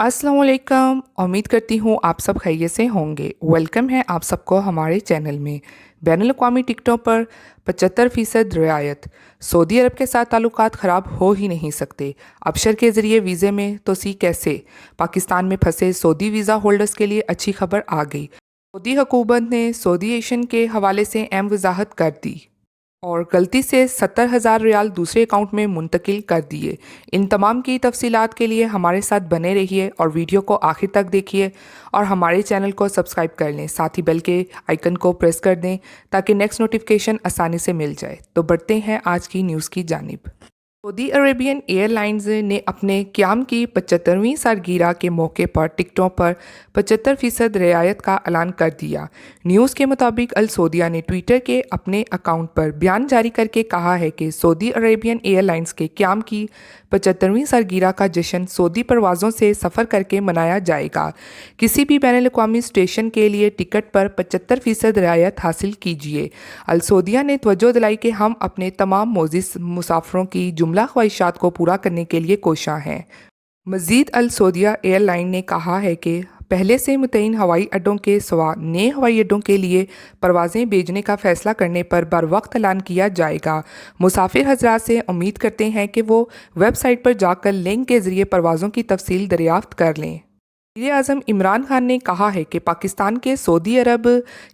अस्सलाम वालेकुम। उम्मीद करती हूँ आप सब खैरियत से होंगे। वेलकम है आप सबको हमारे चैनल में। बैनुल-अक़वामी टिकटों पर 75% रियायत। सऊदी अरब के साथ ताल्लुकात ख़राब हो ही नहीं सकते। अबशर के ज़रिए वीज़े में तोसी कैसे? पाकिस्तान में फंसे सऊदी वीज़ा होल्डर्स के लिए अच्छी खबर आ गई। सऊदी हुकूमत ने सऊदी एशियन के हवाले से अहम वजाहत कर दी और गलती से 70,000 रियाल दूसरे अकाउंट में मुंतकिल कर दिए। इन तमाम की तफसीलात के लिए हमारे साथ बने रहिए और वीडियो को आखिर तक देखिए और हमारे चैनल को सब्सक्राइब कर लें। साथ ही बेल के आइकन को प्रेस कर दें ताकि नेक्स्ट नोटिफिकेशन आसानी से मिल जाए। तो बढ़ते हैं आज की न्यूज़ की जानिब। सऊदी अरेबियन एयरलाइंस ने अपने क़याम की 75वीं सालगिरह के मौके पर टिकटों पर 75% रियायत का ऐलान कर दिया। न्यूज़ के मुताबिक अल सऊदिया ने ट्विटर के अपने अकाउंट पर बयान जारी करके कहा है कि सऊदी अरेबियन एयरलाइंस के क़याम की 75वीं सालगिरह का जश्न सऊदी परवाज़ों से सफ़र करके मनाया जाएगा। किसी भी बैनुल-अक़वामी स्टेशन के लिए टिकट पर 75% रियायत हासिल कीजिए। अल सऊदिया ने तवज्जो दिलाई कि हम अपने तमाम मोअज़्ज़िज़ मुसाफ़िरों की जुमला ख्वाहिशात को पूरा करने के लिए कोशां हैं। मज़ीद अल सऊदिया एयरलाइन ने कहा है कि पहले से मुतय्यन हवाई अड्डों के सिवा नए हवाई अड्डों के लिए परवाज़ें भेजने का फ़ैसला करने पर बरवक्त ऐलान किया जाएगा। मुसाफिर हज़रात से उम्मीद करते हैं कि वो वेबसाइट पर जाकर लिंक के ज़रिए परवाज़ों की तफसील दरियाफ्त कर लें। वज़ीर-ए-आज़म इमरान खान ने कहा है कि पाकिस्तान के सऊदी अरब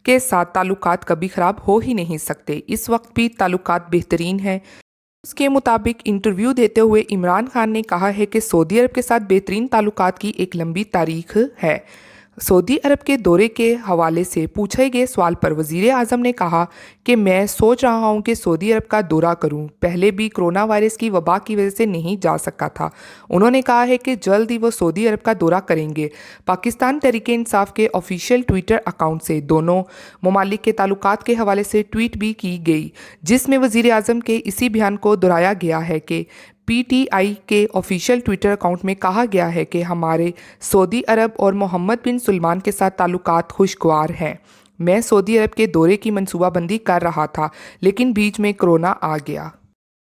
के साथ ताल्लुकात कभी ख़राब हो ही नहीं सकते। इस वक्त भी ताल्लुकात बेहतरीन हैं। उसके मुताबिक इंटरव्यू देते हुए इमरान खान ने कहा है कि सऊदी अरब के साथ बेहतरीन ताल्लुकात की एक लंबी तारीख है। सऊदी अरब के दौरे के हवाले से पूछे गए सवाल पर वज़ीर-ए-आज़म ने कहा कि मैं सोच रहा हूं कि सऊदी अरब का दौरा करूं। पहले भी कोरोना वायरस की वबा की वजह से नहीं जा सका था। उन्होंने कहा है कि जल्द ही वो सऊदी अरब का दौरा करेंगे। पाकिस्तान तहरीक-ए-इंसाफ के ऑफिशियल ट्विटर अकाउंट से दोनों ममालिक के ताल्लुकात के हवाले से ट्वीट भी की गई, जिसमें वज़ीर-ए-आज़म के इसी बयान को दोहराया गया है कि पीटीआई के ऑफिशियल ट्विटर अकाउंट में कहा गया है कि हमारे सऊदी अरब और मोहम्मद बिन सलमान के साथ ताल्लुकात खुशगवार हैं। मैं सऊदी अरब के दौरे की मनसूबाबंदी कर रहा था, लेकिन बीच में कोरोना आ गया।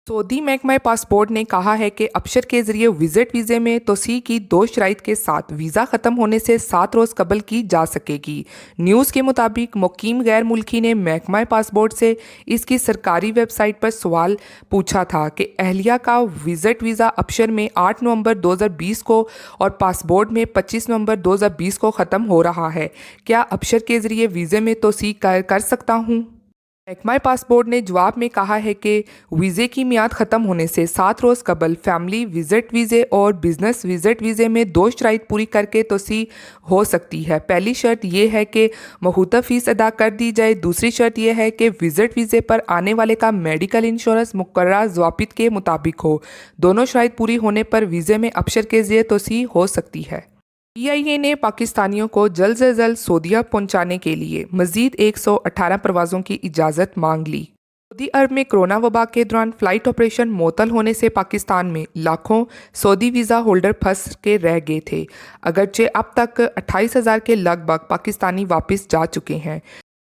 सऊदी महकमा पासपोर्ट ने कहा है कि अबशर के ज़रिए विज़िट वीज़े में तोसी की 2 शराइत के साथ वीज़ा ख़त्म होने से 7 रोज़ कबल की जा सकेगी। न्यूज़ के मुताबिक मुकीम गैर मुल्की ने महकमा पासपोर्ट से इसकी सरकारी वेबसाइट पर सवाल पूछा था कि अहलिया का विज़िट वीज़ा अबशर में 8 नवंबर 2020 को और पासपोर्ट में 25 नवंबर 2020 को ख़त्म हो रहा है। क्या अबशर के ज़रिए वीज़े में तोसी कर सकता हूँ? महकमा पासपोर्ट ने जवाब में कहा है कि वीज़े की मियाद ख़त्म होने से 7 रोज़ कबल फैमिली विज़िट वीज़े और बिज़नेस विज़िट वीज़े में 2 शराइत पूरी करके तोसी हो सकती है। पहली शर्त यह है कि महूता फ़ीस अदा कर दी जाए। दूसरी शर्त यह है कि विज़िट वीज़े पर आने वाले का मेडिकल इंश्योरेंस मुकर्ररा ज़वाबित के मुताबिक हो। दोनों शराइत पूरी होने पर वीज़े में अबशर के ज़रिए तोसी हो सकती है। पीआईए ने पाकिस्तानियों को जल्द से जल्द सऊदीया पहुंचाने के लिए मज़ीद 118 परवाज़ों की इजाज़त मांग ली। सऊदी अरब में कोरोना वबा के दौरान फ़्लाइट ऑपरेशन मुअत्तल होने से पाकिस्तान में लाखों सऊदी वीज़ा होल्डर फंस के रह गए थे। अगरचे अब तक 28,000 के लगभग पाकिस्तानी वापस जा चुके हैं।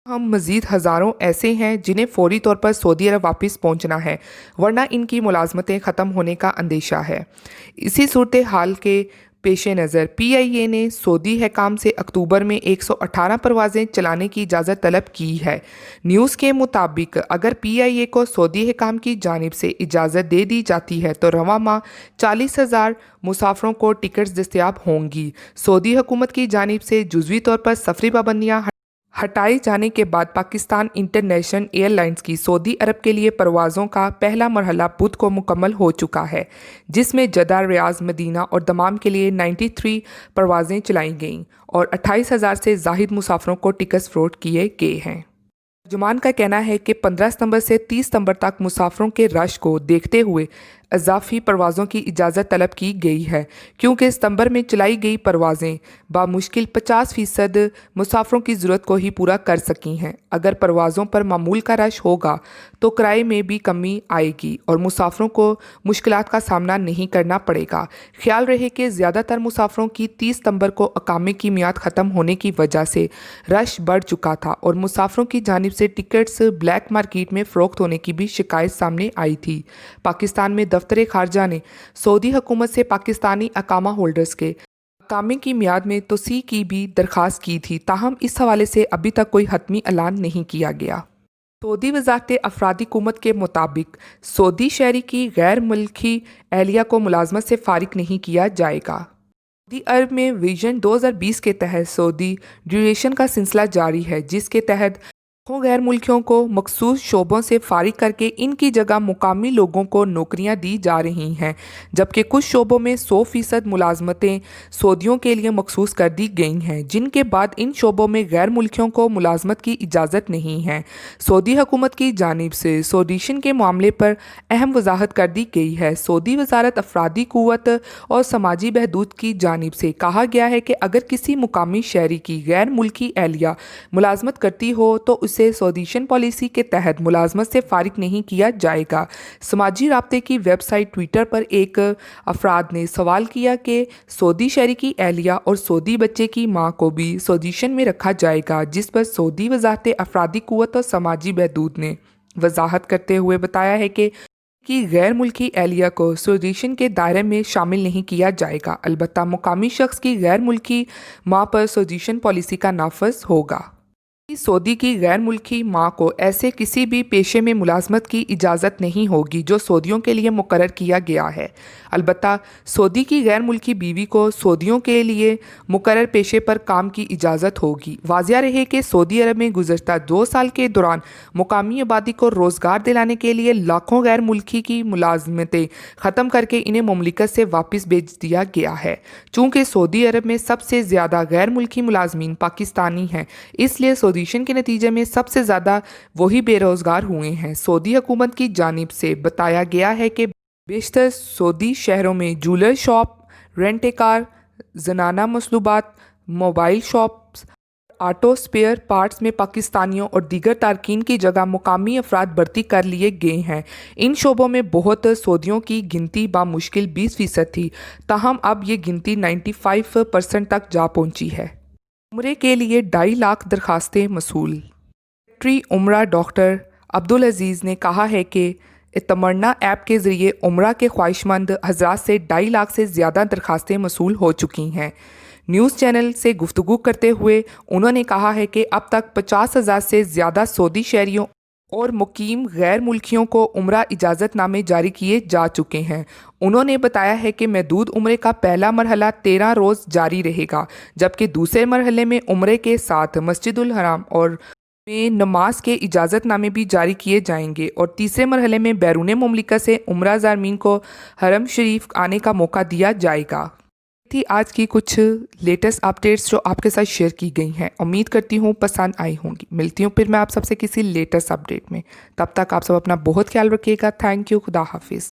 हम मज़ीद हज़ारों ऐसे हैं जिन्हें फ़ौरी तौर पर सऊदी अरब वापस पहुंचना है, वरना इनकी मुलाजमतें ख़त्म होने का अंदेशा है। इसी सूरत हाल के पेश नज़र पीआईए ने सऊदी हुकाम से अक्टूबर में 118 परवाज़ें चलाने की इजाज़त तलब की है। न्यूज़ के मुताबिक अगर पीआईए को सऊदी हुकाम की जानिब से इजाज़त दे दी जाती है तो रवां माह 40,000 मुसाफिरों को टिकट्स दस्तयाब होंगी। सऊदी हुकूमत की जानिब से जुज़वी तौर पर सफरी पाबंदियाँ हटाए जाने के बाद पाकिस्तान इंटरनेशनल एयरलाइंस की सऊदी अरब के लिए परवाज़ों का पहला मरहला बुध को मुकम्मल हो चुका है, जिसमें जद्दा, रियाद, मदीना और दमाम के लिए 93 परवाज़ें चलाई गईं और 28,000 से ज़ाहिद मुसाफिरों को टिकट्स फ़रोख्त किए गए हैं। तर्जुमान का कहना है कि 15 सितंबर से 30 सितंबर तक मुसाफिरों के रश को देखते हुए इजाफी परवाज़ों की इजाज़त तलब की गई है, क्योंकि सितंबर में चलाई गई परवाज़ें बामुश्किल 50% मुसाफिरों की ज़रूरत को ही पूरा कर सकी हैं। अगर परवाज़ों पर मामूल का रश होगा तो किराए में भी कमी आएगी और मुसाफिरों को मुश्किलात का सामना नहीं करना पड़ेगा। ख्याल रहे कि ज़्यादातर मुसाफिरों की 30 सितंबर को अकामे की मियाद ख़त्म होने की वजह से रश बढ़ चुका था और मुसाफिरों की जानिब से टिकट्स ब्लैक मार्केट में फ़रोख्त होने की भी शिकायत सामने आई थी। पाकिस्तान में दफ्तर खारजा ने सऊदी हुकूमत से पाकिस्तानी अकामा होल्डर्स के नाकामी की मियाद में तोसी की भी दरख्वास्त की थी, ताहम इस हवाले से अभी तक कोई हतमी ऐलान नहीं किया गया। सऊदी वज़ारत अफरादी हुकूमत के मुताबिक सऊदी शहरी की गैर मुल्की एहलिया को मुलाजमत से फारिग नहीं किया जाएगा। सऊदी अरब में विजन 2020 के तहत सऊदी ड्यूरेशन का सिलसिला जारी है, जिसके तहत गैर मुल्कियों को मखसूस शोबों से फारिग करके इनकी जगह मुकामी लोगों को नौकरियां दी जा रही हैं, जबकि कुछ शोबों में 100% मुलाजमतें सऊदियों के लिए मखसूस कर दी गई हैं, जिनके बाद इन शोबों में गैर मुल्कियों को मुलाजमत की इजाज़त नहीं है। सऊदी हुकूमत की जानिब से सौडिशन के मामले पर अहम वजाहत कर दी गई है। सऊदी वजारत अफरादी क़ुव्वत और समाजी बहबूद की जानिब से कहा गया है कि अगर किसी मुकामी शहरी की गैर मुल्की एहलिया मुलाजमत करती हो तो उसे सौदिशन पॉलिसी के तहत मुलाजमत से फारिग नहीं किया जाएगा। समाजी राब्ते की वेबसाइट ट्विटर पर एक अफराद ने सवाल किया कि सऊदी शहरी की एहलिया और सऊदी बच्चे की मां को भी सौदिशन में रखा जाएगा, जिस पर सऊदी वज़ारत अफरादी क़ुव्वत और समाजी बहबूद ने वजाहत करते हुए बताया है कि गैर मुल्की एहलिया को सौदिशन के दायरे में शामिल नहीं किया जाएगा। अलबत्ता मुकामी शख्स की गैर मुल्की मां पर सौदिशन पॉलिसी का नाफज होगा। सऊदी की गैर मुल्की मां को ऐसे किसी भी पेशे में मुलाजमत की इजाज़त नहीं होगी जो सऊदियों के लिए मुकर्रर किया गया है। अलबत्ता सऊदी की गैर मुल्की बीवी को सऊदियों के लिए मुकर्रर पेशे पर काम की इजाज़त होगी। वाज़िया रहे कि सऊदी अरब में गुज़श्ता 2 साल के दौरान मुकामी आबादी को रोज़गार दिलाने के लिए लाखों गैर मुल्की की मुलाजमतें ख़त्म करके इन्हें मुमलिकत से वापस भेज दिया गया है। चूँकि सऊदी अरब में सबसे ज़्यादा गैर मुल्की मुलाजमीन पाकिस्तानी हैं, इसलिए सौदिशन के नतीजे में सबसे ज़्यादा वही बेरोज़गार हुए हैं। सऊदी हुकूमत की जानिब से बताया गया है कि बेशतर सऊदी शहरों में jeweller shop, rent a car, जनाना मसलूबात, mobile shops, auto spare parts में पाकिस्तानियों और दीगर तारकीन की जगह मुकामी अफराद भर्ती कर लिए गए हैं। इन शोबों में बहुत सऊदियों की गिनती बामुश्किल 20% थी, ताहम अब ये गिनती 95% तक जा पहुंची है। उम्रे के लिए 2.5 लाख दरखास्तें मसूल। सेक्रेटरी उम्रा डॉक्टर अब्दुल अजीज़ ने कहा है कि तमन्ना ऐप के ज़रिए उम्रा के ख्वाहिशमंद हज़रात से 2.5 लाख से ज़्यादा दरखास्तें मसूल हो चुकी हैं। न्यूज़ चैनल से गुफ्तगू करते हुए उन्होंने कहा है कि अब तक 50,000 से ज़्यादा सऊदी शहरियों और मुकीम गैर मुल्कियों को उम्रा इजाज़तनामे जारी किए जा चुके हैं। उन्होंने बताया है कि महदूद उम्रे का पहला मरहला 13 रोज़ जारी रहेगा, जबकि दूसरे मरहले में उम्रे के साथ मस्जिदुल हराम और में नमाज के इजाज़तनामे भी जारी किए जाएंगे और तीसरे मरहले में बैरून मुमलिकत से उम्रा ज़ारमीन को हरम शरीफ आने का मौका दिया जाएगा। थी आज की कुछ लेटेस्ट अपडेट्स जो आपके साथ शेयर की गई हैं। उम्मीद करती हूँ पसंद आई होंगी। मिलती हूँ फिर मैं आप सबसे किसी लेटेस्ट अपडेट में। तब तक आप सब अपना बहुत ख्याल रखिएगा। Thank you. खुदा हाफिज़।